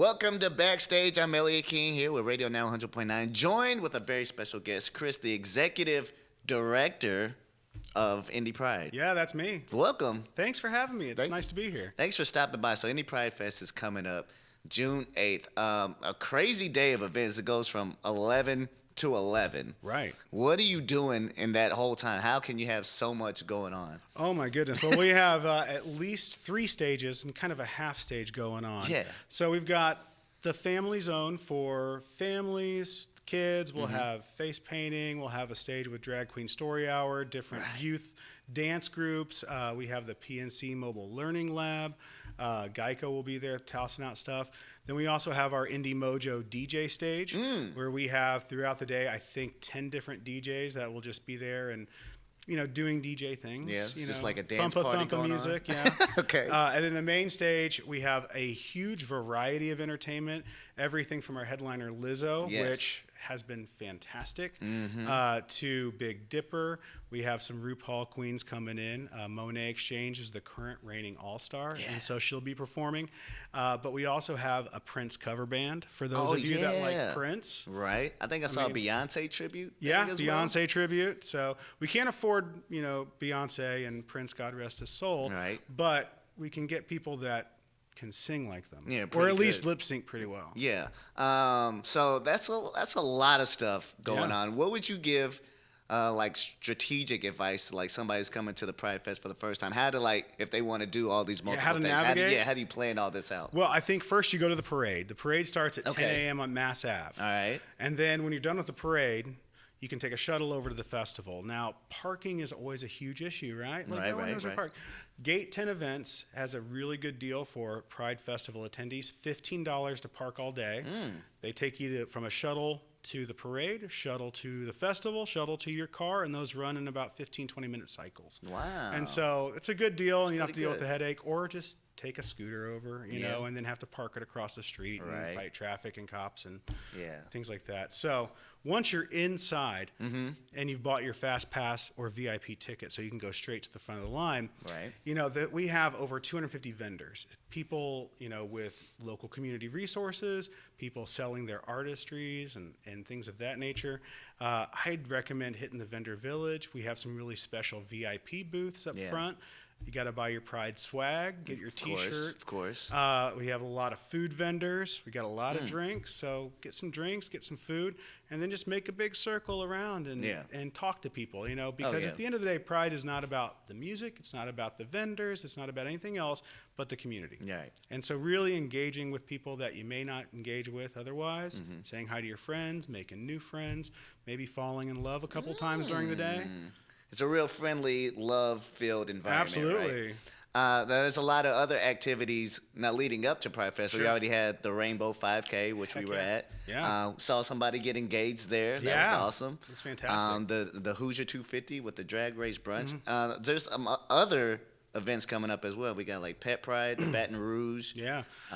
Welcome to Backstage. I'm Elliott King here with RadioNow 100.9, joined with a very special guest, Chris, the executive director of Indy Pride. Yeah, that's me. Welcome. Thanks for having me. It's nice to be here. Thanks for stopping by. So Indy Pride Fest is coming up June 8th. A crazy day of events. It goes from 11 to 11. Right. What are you doing in that whole time? How can you have so much going on? Oh, my goodness. Well, we have at least 3 stages and kind of a half stage going on. Yeah. So we've got the family zone for families, kids. We'll have face painting. We'll have a stage with Drag Queen Story Hour, different youth dance groups. We have the PNC Mobile Learning Lab. Geico will be there tossing out stuff. Then we also have our Indie Mojo DJ stage, where we have throughout the day, I think, 10 different DJs that will just be there and, you know, doing DJ things. Yeah, you just know, like a dance party going music, on. yeah. Okay. And then the main stage, we have a huge variety of entertainment, everything from our headliner Lizzo, which has been fantastic, to Big Dipper. We have some RuPaul queens coming in. Monet Exchange is the current reigning all-star, and so she'll be performing. But we also have a Prince cover band for those of you that like Prince. Right. I think I saw a Beyonce tribute. Yeah, Beyonce tribute. So we can't afford, you know, Beyonce and Prince, God rest his soul. Right. But we can get people that can sing like them, or at least lip sync pretty well. Yeah. So that's a lot of stuff going on. What would you give, like strategic advice to like somebody who's coming to the Pride Fest for the first time? How to if they want to do all these multiple things? Navigate? How do you plan all this out? Well, I think first you go to the parade. The parade starts at 10 a.m. on Mass Ave. All right. And then when you're done with the parade, you can take a shuttle over to the festival. Now, parking is always a huge issue, right? No one knows where to park. Gate 10 Events has a really good deal for Pride Festival attendees, $15 to park all day. They take you from a shuttle to the parade, shuttle to the festival, shuttle to your car, and those run in about 15, 20-minute cycles. Wow. And so it's a good deal, and you don't have to deal with the headache, or just take a scooter over, you know, and then have to park it across the street and fight traffic and cops and things like that. So once you're inside and you've bought your Fast Pass or VIP ticket so you can go straight to the front of the line, you know, that we have over 250 vendors, people, you know, with local community resources, people selling their artistries and things of that nature. I'd recommend hitting the vendor village. We have some really special VIP booths up front. You got to buy your Pride swag, get your T-shirt. Of course. We have a lot of food vendors. We got a lot of drinks. So get some drinks, get some food, and then just make a big circle around and talk to people, you know, because at the end of the day, Pride is not about the music. It's not about the vendors. It's not about anything else but the community. Right. And so really engaging with people that you may not engage with otherwise, saying hi to your friends, making new friends, maybe falling in love a couple times during the day. It's a real friendly, love-filled environment. Absolutely. Right? There's a lot of other activities now leading up to Pride Fest. We already had the Rainbow 5K, which we were at. Yeah. Saw somebody get engaged there. That was awesome. That's fantastic. The Hoosier 250 with the drag race brunch. There's other events coming up as well. We got like Pet Pride, Baton Rouge.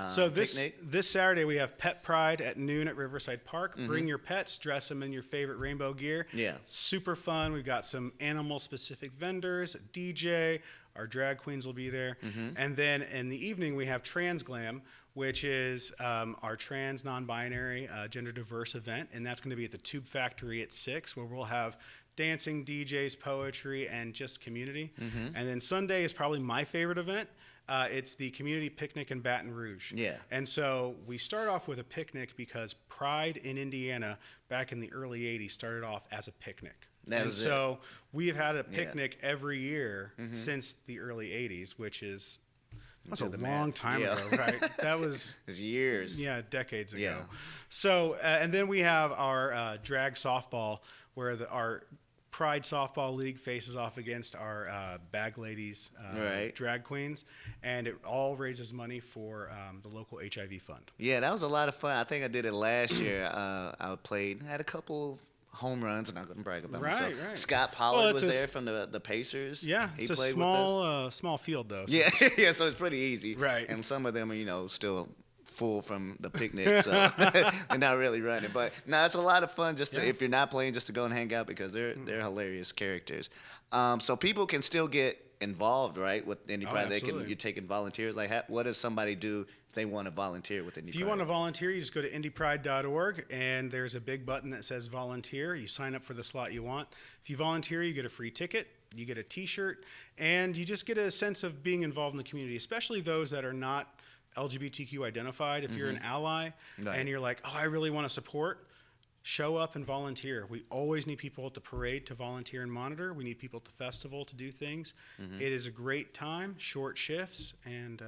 So picnic. this Saturday we have Pet Pride at noon at Riverside Park. Bring your pets, dress them in your favorite rainbow gear. Super fun. We've got some animal specific vendors, a DJ, our drag queens will be there. And then in the evening we have Trans Glam, which is our trans, non-binary, gender diverse event, and that's going to be at the Tube Factory at 6, where we'll have dancing, DJs, poetry, and just community. And then Sunday is probably my favorite event. It's the community picnic in Baton Rouge. And so we start off with a picnic because Pride in Indiana back in the early 80s started off as a picnic. So we've had a picnic every year since the early 80s, which is that's a long time ago, right? That was years. Yeah, decades ago. So, and then we have our drag softball, where our Pride Softball League faces off against our Bag Ladies drag queens, and it all raises money for the local HIV fund. Yeah, that was a lot of fun. I think I did it last year. I had a couple home runs, and I'm going to brag about myself. Scott Pollard was there from the Pacers. Yeah, he it's a played small field, though. So so it's pretty easy. Right. And some of them are, you know, still full from the picnic, so they're not really running. But no, it's a lot of fun just to, if you're not playing, just to go and hang out, because they're hilarious characters. So people can still get involved, right, with Indy Pride. Absolutely. You're taking volunteers. Like, what does somebody do if they want to volunteer with Indy Pride? If you want to volunteer, you just go to indypride.org, and there's a big button that says volunteer. You sign up for the slot you want. If you volunteer, you get a free ticket, you get a T-shirt, and you just get a sense of being involved in the community, especially those that are not LGBTQ identified. If you're an ally and you're like, oh, I really want to support, show up and volunteer. We always need people at the parade to volunteer and monitor. We need people at the festival to do things. It is a great time, short shifts, and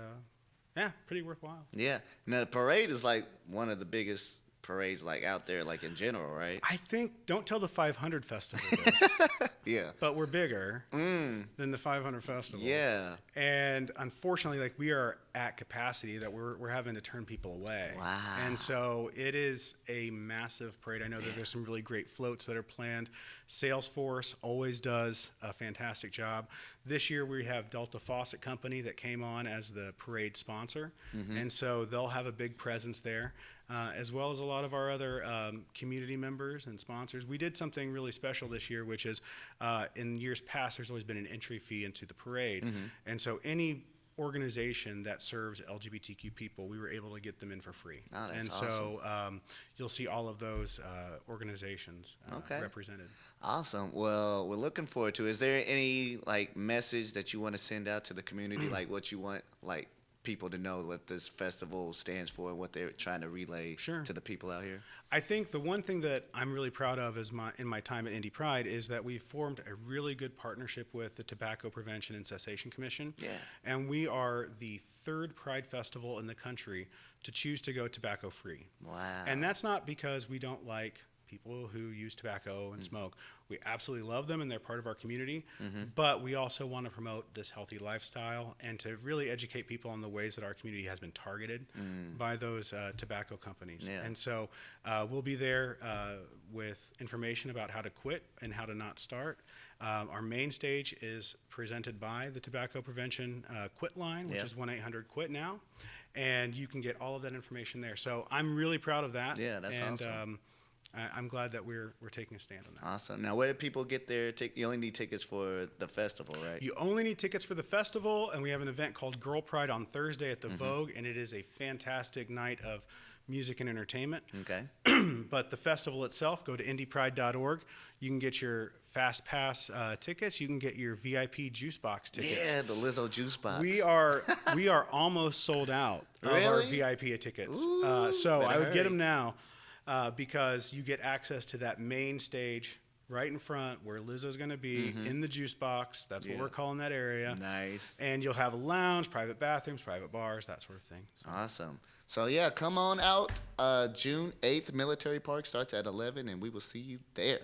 yeah, pretty worthwhile. Yeah. Now, the parade is like one of the biggest parades like out there, like in general, right? I think, don't tell the 500 festival this. Yeah. But we're bigger than the 500 festival. Yeah. And unfortunately, like, we are at capacity that we're having to turn people away. Wow. And so it is a massive parade. I know that there's some really great floats that are planned. Salesforce always does a fantastic job. This year we have Delta Faucet Company that came on as the parade sponsor. And so they'll have a big presence there, as well as a lot of our other community members and sponsors. We did something really special this year, which is in years past, there's always been an entry fee into the parade. And so any organization that serves LGBTQ people, we were able to get them in for free. Oh, that's and awesome. So you'll see all of those organizations represented. Awesome. Well, we're looking forward to it. Is there any like message that you want to send out to the community, like what you want like people to know what this festival stands for and what they're trying to relay to the people out here? I think the one thing that I'm really proud of is in my time at Indy Pride is that we formed a really good partnership with the Tobacco Prevention and Cessation Commission. Yeah. And we are the third Pride festival in the country to choose to go tobacco free. Wow. And that's not because we don't like people who use tobacco and smoke. We absolutely love them and they're part of our community, but we also want to promote this healthy lifestyle and to really educate people on the ways that our community has been targeted by those tobacco companies. Yeah. And so we'll be there with information about how to quit and how to not start. Our main stage is presented by the Tobacco Prevention Quit Line, which is 1-800-QUIT now, and you can get all of that information there. So I'm really proud of that. Yeah, that's awesome. I'm glad that we're taking a stand on that. Awesome. Now, where do people get their tickets? You only need tickets for the festival, right? You only need tickets for the festival, and we have an event called Girl Pride on Thursday at the Vogue, and it is a fantastic night of music and entertainment. Okay. But the festival itself, go to indypride.org. You can get your Fast Pass tickets. You can get your VIP Juice Box tickets. Yeah, the Lizzo Juice Box. We are almost sold out of our VIP tickets. Ooh, so I would get them now. Because you get access to that main stage right in front where Lizzo's going to be in the juice box. That's what we're calling that area. Nice. And you'll have a lounge, private bathrooms, private bars, that sort of thing. So. Awesome. So, yeah, come on out. June 8th, Military Park starts at 11, and we will see you there.